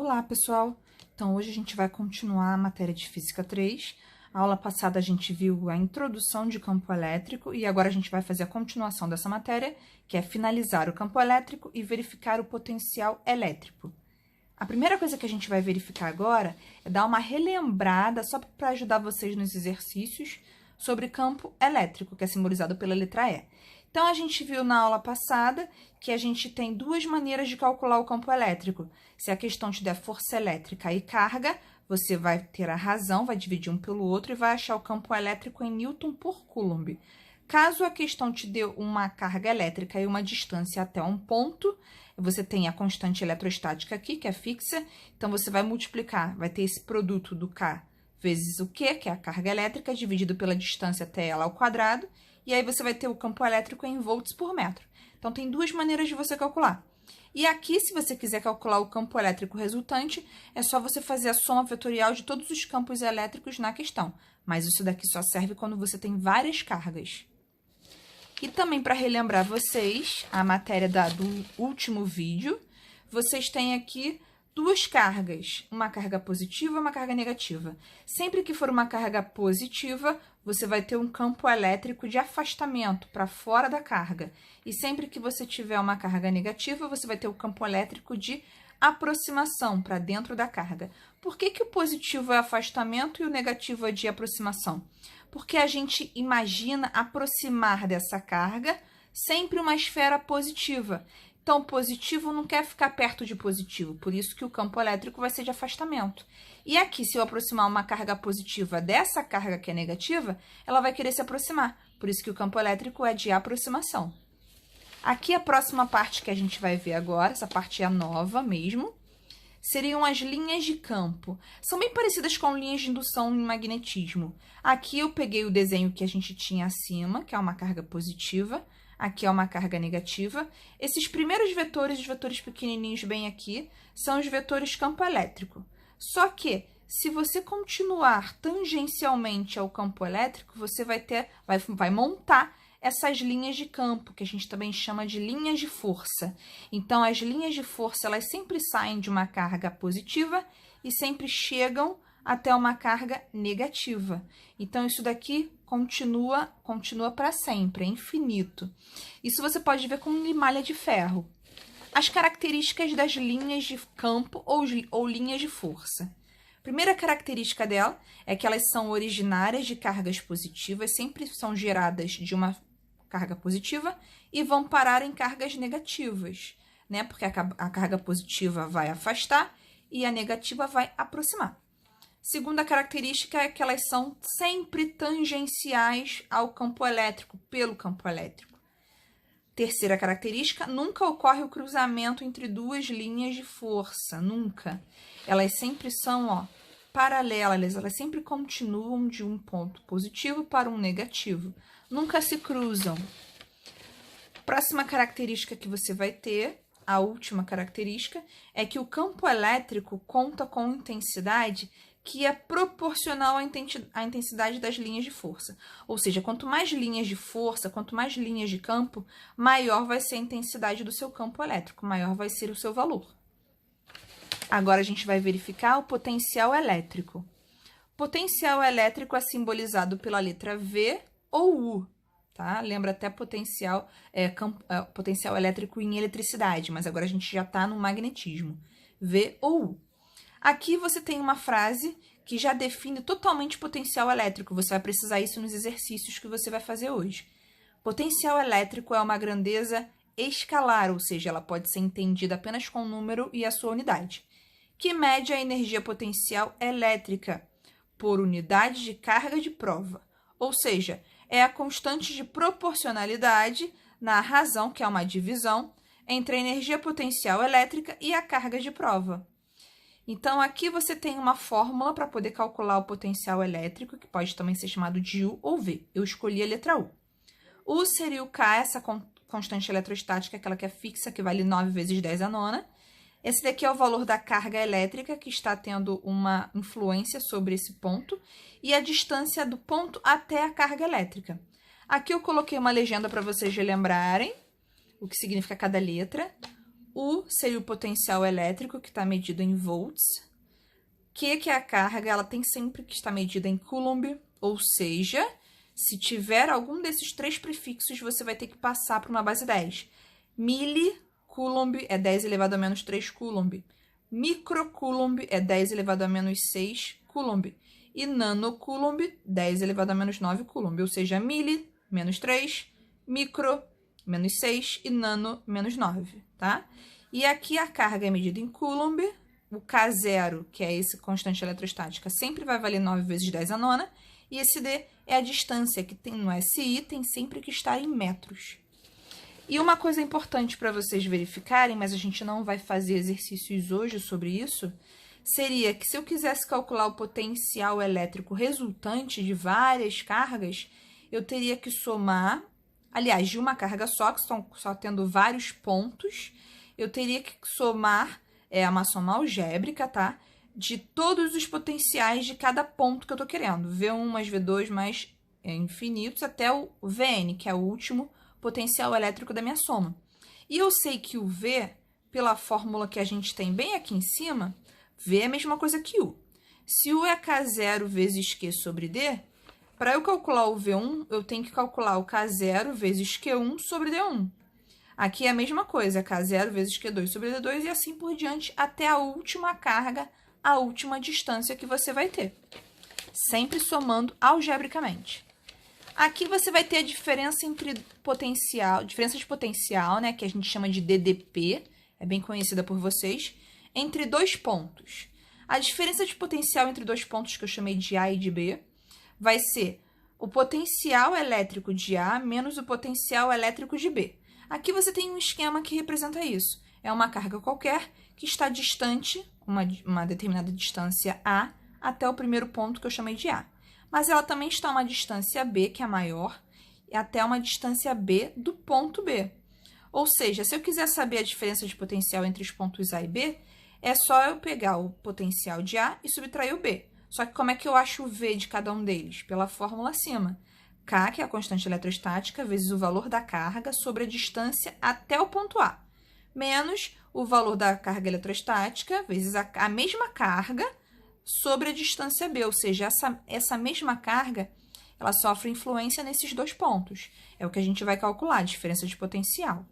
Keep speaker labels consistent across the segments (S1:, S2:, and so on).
S1: Olá, pessoal! Então, hoje a gente vai continuar a matéria de Física 3. A aula passada a gente viu a introdução de campo elétrico e agora a gente vai fazer a continuação dessa matéria, que é finalizar o campo elétrico e verificar o potencial elétrico. A primeira coisa que a gente vai verificar agora é dar uma relembrada, só para ajudar vocês nos exercícios, sobre campo elétrico, que é simbolizado pela letra E. Então, a gente viu na aula passada que a gente tem duas maneiras de calcular o campo elétrico. Se a questão te der força elétrica e carga, você vai ter a razão, vai dividir um pelo outro e vai achar o campo elétrico em Newton por Coulomb. Caso a questão te dê uma carga elétrica e uma distância até um ponto, você tem a constante eletrostática aqui, que é fixa, então você vai multiplicar, vai ter esse produto do K vezes o Q, que é a carga elétrica, dividido pela distância até ela ao quadrado, e aí você vai ter o campo elétrico em volts por metro. Então, tem duas maneiras de você calcular. E aqui, se você quiser calcular o campo elétrico resultante, é só você fazer a soma vetorial de todos os campos elétricos na questão. Mas isso daqui só serve quando você tem várias cargas. E também, para relembrar vocês, a matéria do último vídeo, vocês têm aqui duas cargas, uma carga positiva e uma carga negativa. Sempre que for uma carga positiva, você vai ter um campo elétrico de afastamento para fora da carga. E sempre que você tiver uma carga negativa, você vai ter o campo elétrico de aproximação para dentro da carga. Por que que o positivo é afastamento e o negativo é de aproximação? Porque a gente imagina aproximar dessa carga sempre uma esfera positiva. Então, positivo não quer ficar perto de positivo, por isso que o campo elétrico vai ser de afastamento. E aqui, se eu aproximar uma carga positiva dessa carga que é negativa, ela vai querer se aproximar, por isso que o campo elétrico é de aproximação. Aqui, a próxima parte que a gente vai ver agora, essa parte é a nova mesmo, seriam as linhas de campo. São bem parecidas com linhas de indução em magnetismo. Aqui eu peguei o desenho que a gente tinha acima, que é uma carga positiva. Aqui é uma carga negativa. Esses primeiros vetores, os vetores pequenininhos bem aqui, são os vetores campo elétrico. Só que, se você continuar tangencialmente ao campo elétrico, você vai montar essas linhas de campo, que a gente também chama de linhas de força. Então, as linhas de força, elas sempre saem de uma carga positiva e sempre chegam até uma carga negativa. Então, isso daqui continua para sempre, é infinito. Isso você pode ver com malha de ferro. As características das linhas de campo ou linhas de força. Primeira característica dela é que elas são originárias de cargas positivas, sempre são geradas de uma carga positiva e vão parar em cargas negativas, né? Porque a carga positiva vai afastar e a negativa vai aproximar. Segunda característica é que elas são sempre tangenciais ao campo elétrico, pelo campo elétrico. Terceira característica, nunca ocorre o cruzamento entre duas linhas de força, nunca. Elas sempre são, paralelas, elas sempre continuam de um ponto positivo para um negativo, nunca se cruzam. Próxima característica que você vai ter, a última característica, é que o campo elétrico conta com intensidade que é proporcional à intensidade das linhas de força. Ou seja, quanto mais linhas de força, quanto mais linhas de campo, maior vai ser a intensidade do seu campo elétrico, maior vai ser o seu valor. Agora, a gente vai verificar o potencial elétrico. Potencial elétrico é simbolizado pela letra V ou U, tá? Lembra até potencial elétrico em eletricidade, mas agora a gente já está no magnetismo. V ou U. Aqui você tem uma frase que já define totalmente o potencial elétrico. Você vai precisar isso nos exercícios que você vai fazer hoje. Potencial elétrico é uma grandeza escalar, ou seja, ela pode ser entendida apenas com o número e a sua unidade, que mede a energia potencial elétrica por unidade de carga de prova. Ou seja, é a constante de proporcionalidade na razão, que é uma divisão, entre a energia potencial elétrica e a carga de prova. Então, aqui você tem uma fórmula para poder calcular o potencial elétrico, que pode também ser chamado de U ou V. Eu escolhi a letra U. U seria o K, essa constante eletrostática, aquela que é fixa, que vale 9 vezes 10 à nona. Esse daqui é o valor da carga elétrica, que está tendo uma influência sobre esse ponto, e a distância do ponto até a carga elétrica. Aqui eu coloquei uma legenda para vocês relembrarem o que significa cada letra. U seria o potencial elétrico, que está medido em volts. Q, que é a carga, ela tem sempre que estar medida em coulomb, ou seja, se tiver algum desses 3 prefixos, você vai ter que passar para uma base 10. Milicoulomb é 10 elevado a menos 3 coulomb. Microcoulomb é 10 elevado a menos 6 coulomb. E nanocoulomb, 10 elevado a menos 9 coulomb. Ou seja, mili, menos 3, micro, menos 6 e nano, menos 9, tá? E aqui a carga é medida em coulomb. O K0, que é esse constante eletrostática, sempre vai valer 9 vezes 10 a nona. E esse D é a distância, que tem no SI tem sempre que estar em metros. E uma coisa importante para vocês verificarem, mas a gente não vai fazer exercícios hoje sobre isso, seria que se eu quisesse calcular o potencial elétrico resultante de várias cargas, eu teria que somar, aliás, de uma carga só, que estão só tendo vários pontos, eu teria que somar, uma soma algébrica, tá? De todos os potenciais de cada ponto que eu tô querendo. V1 mais V2 mais infinitos até o Vn, que é o último potencial elétrico da minha soma. E eu sei que o V, pela fórmula que a gente tem bem aqui em cima, V é a mesma coisa que U. Se U é K0 vezes Q sobre D, para eu calcular o V1, eu tenho que calcular o K0 vezes Q1 sobre D1. Aqui é a mesma coisa, K0 vezes Q2 sobre D2 e assim por diante até a última carga, a última distância que você vai ter. Sempre somando algebricamente. Aqui você vai ter a diferença entre diferença de potencial, né, que a gente chama de DDP, é bem conhecida por vocês, entre 2 pontos. A diferença de potencial entre 2 pontos, que eu chamei de A e de B, vai ser o potencial elétrico de A menos o potencial elétrico de B. Aqui você tem um esquema que representa isso. É uma carga qualquer que está distante, uma determinada distância A, até o primeiro ponto que eu chamei de A. Mas ela também está a uma distância B, que é maior, e até uma distância B do ponto B. Ou seja, se eu quiser saber a diferença de potencial entre os pontos A e B, é só eu pegar o potencial de A e subtrair o B. Só que como é que eu acho o V de cada um deles? Pela fórmula acima. K, que é a constante eletrostática, vezes o valor da carga sobre a distância até o ponto A, menos o valor da carga eletrostática, vezes a mesma carga sobre a distância B, ou seja, essa mesma carga, ela sofre influência nesses 2 pontos. É o que a gente vai calcular, a diferença de potencial.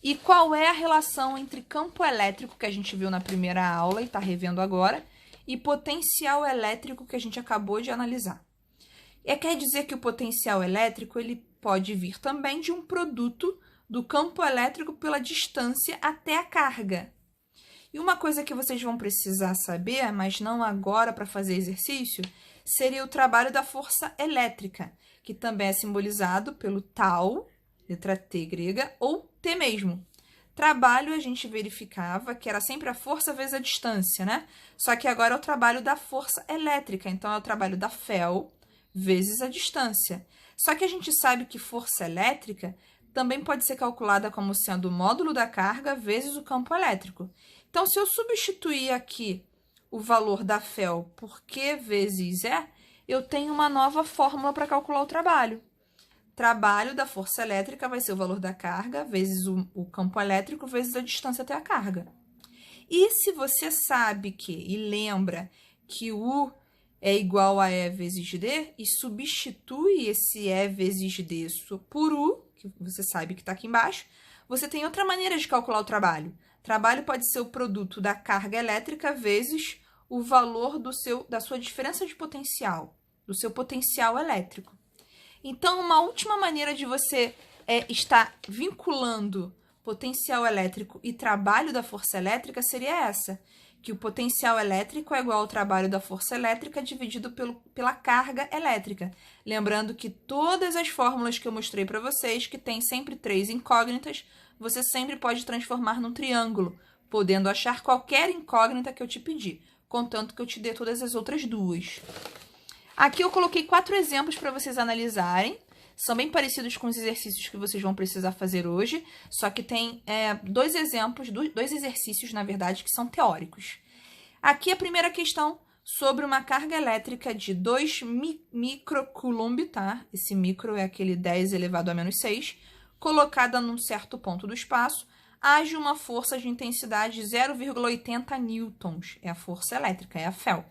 S1: E qual é a relação entre campo elétrico, que a gente viu na primeira aula e está revendo agora, e potencial elétrico, que a gente acabou de analisar? Quer dizer que o potencial elétrico ele pode vir também de um produto do campo elétrico pela distância até a carga. E uma coisa que vocês vão precisar saber, mas não agora para fazer exercício, seria o trabalho da força elétrica, que também é simbolizado pelo tau, letra T grega, ou T mesmo. Trabalho a gente verificava que era sempre a força vezes a distância, né? Só que agora é o trabalho da força elétrica, então é o trabalho da Fel vezes a distância. Só que a gente sabe que força elétrica também pode ser calculada como sendo o módulo da carga vezes o campo elétrico. Então, se eu substituir aqui o valor da Fel por Q vezes E, eu tenho uma nova fórmula para calcular o trabalho. Trabalho da força elétrica vai ser o valor da carga vezes o campo elétrico vezes a distância até a carga. E se você sabe que, e lembra que o U é igual a E vezes D, e substitui esse E vezes D por U, que você sabe que está aqui embaixo, você tem outra maneira de calcular o trabalho. Trabalho pode ser o produto da carga elétrica vezes o valor da sua diferença de potencial, do seu potencial elétrico. Então, uma última maneira de você estar vinculando potencial elétrico e trabalho da força elétrica seria essa, que o potencial elétrico é igual ao trabalho da força elétrica dividido pela carga elétrica. Lembrando que todas as fórmulas que eu mostrei para vocês, que tem sempre 3 incógnitas, você sempre pode transformar num triângulo, podendo achar qualquer incógnita que eu te pedir, contanto que eu te dê todas as outras 2. Aqui eu coloquei 4 exemplos para vocês analisarem. São bem parecidos com os exercícios que vocês vão precisar fazer hoje, só que tem 2 exemplos, 2 exercícios, na verdade, que são teóricos. Aqui a primeira questão sobre uma carga elétrica de 2 microcoulomb, tá? Esse micro é aquele 10 elevado a menos 6, colocada num certo ponto do espaço, age uma força de intensidade 0,80 newtons. É a força elétrica, é a Fel.